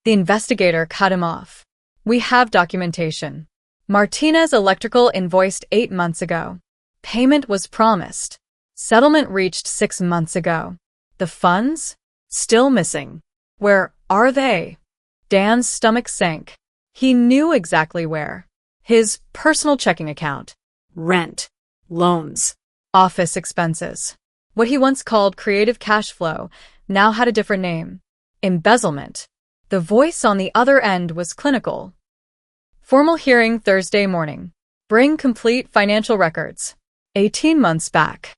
The investigator cut him off. We have documentation. Martinez Electrical invoiced 8 months ago. Payment was promised. Settlement reached 6 months ago. The funds? Still missing. Where are they? Dan's stomach sank. He knew exactly where. His personal checking account. Rent. Loans. Office expenses. What he once called creative cash flow now had a different name. Embezzlement. The voice on the other end was clinical. Formal hearing Thursday morning. Bring complete financial records. 18 months back.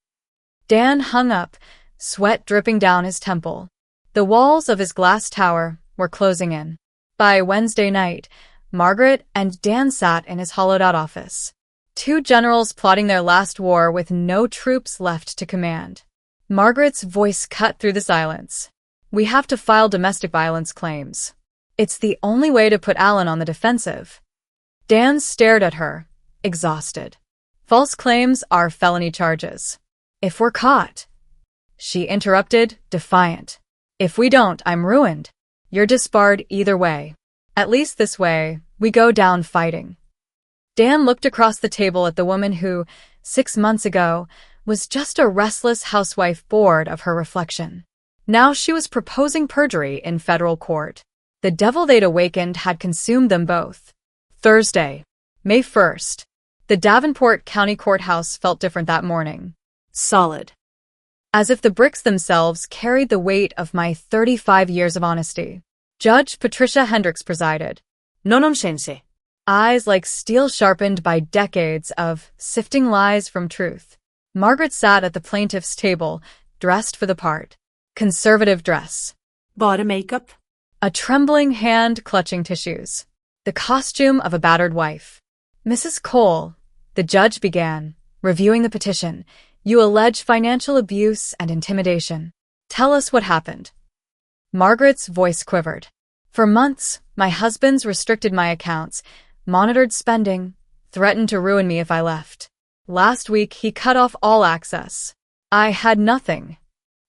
Dan hung up, sweat dripping down his temple. The walls of his glass tower were closing in. By Wednesday night, Margaret and Dan sat in his hollowed-out office. 2 generals plotting their last war with no troops left to command. Margaret's voice cut through the silence. We have to file domestic violence claims. It's the only way to put Alan on the defensive. Dan stared at her, exhausted. False claims are felony charges. If we're caught. She interrupted, defiant. If we don't, I'm ruined. You're disbarred either way. At least this way, we go down fighting. Dan looked across the table at the woman who, 6 months ago, was just a restless housewife bored of her reflection. Now she was proposing perjury in federal court. The devil they'd awakened had consumed them both. Thursday, May 1st. The Davenport County Courthouse felt different that morning. Solid. As if the bricks themselves carried the weight of my 35 years of honesty. Judge Patricia Hendricks presided. Nonomshense. Eyes like steel sharpened by decades of sifting lies from truth. Margaret sat at the plaintiff's table, dressed for the part. Conservative dress. Bought a makeup. A trembling hand clutching tissues. The costume of a battered wife. Mrs. Cole, the judge began, reviewing the petition. You allege financial abuse and intimidation. Tell us what happened. Margaret's voice quivered. For months, my husband's restricted my accounts, monitored spending, threatened to ruin me if I left. Last week, he cut off all access. I had nothing.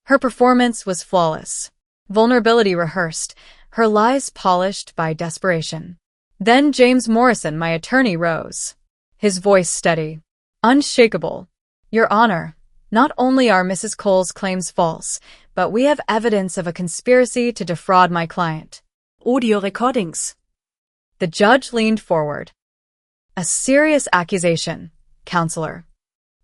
Her performance was flawless. Vulnerability rehearsed, her lies polished by desperation. Then James Morrison, my attorney, rose. His voice steady, unshakable. Your Honor, not only are Mrs. Cole's claims false, but we have evidence of a conspiracy to defraud my client. Audio recordings. The judge leaned forward. A serious accusation, Counselor.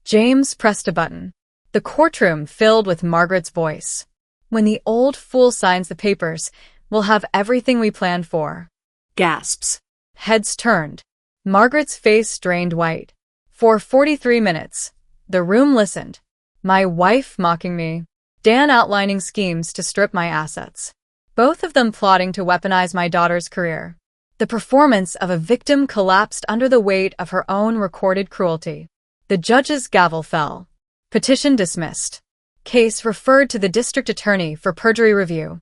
James pressed a button. The courtroom filled with Margaret's voice. When the old fool signs the papers, we'll have everything we planned for. Gasps. Heads turned. Margaret's face drained white. For 43 minutes, the room listened. My wife mocking me. Dan outlining schemes to strip my assets. Both of them plotting to weaponize my daughter's career. The performance of a victim collapsed under the weight of her own recorded cruelty. The judge's gavel fell. Petition dismissed. Case referred to the district attorney for perjury review.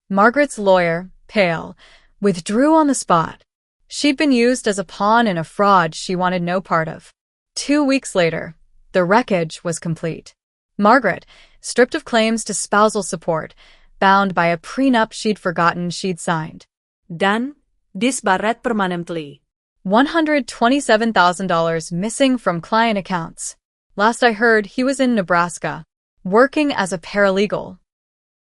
Margaret's lawyer, pale, withdrew on the spot. She'd been used as a pawn in a fraud she wanted no part of. 2 weeks later, the wreckage was complete. Margaret, stripped of claims to spousal support, bound by a prenup she'd forgotten she'd signed. Dan, disbarred permanently. $127,000 missing from client accounts. Last I heard, he was in Nebraska, working as a paralegal.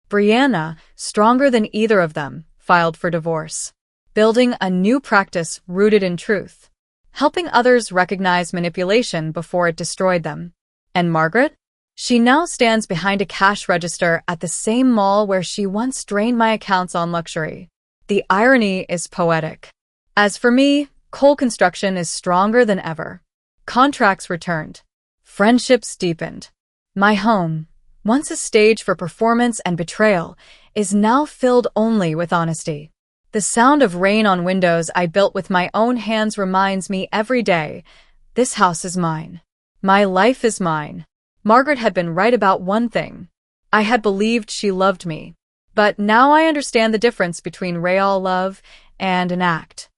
Brianna, stronger than either of them, filed for divorce. Building a new practice rooted in truth. Helping others recognize manipulation before it destroyed them. And Margaret? She now stands behind a cash register at the same mall where she once drained my accounts on luxury. The irony is poetic. As for me, coal construction is stronger than ever. Contracts returned. Friendships deepened. My home, once a stage for performance and betrayal, is now filled only with honesty. The sound of rain on windows I built with my own hands reminds me every day, this house is mine. My life is mine. Margaret had been right about one thing. I had believed she loved me. But now I understand the difference between real love and an act.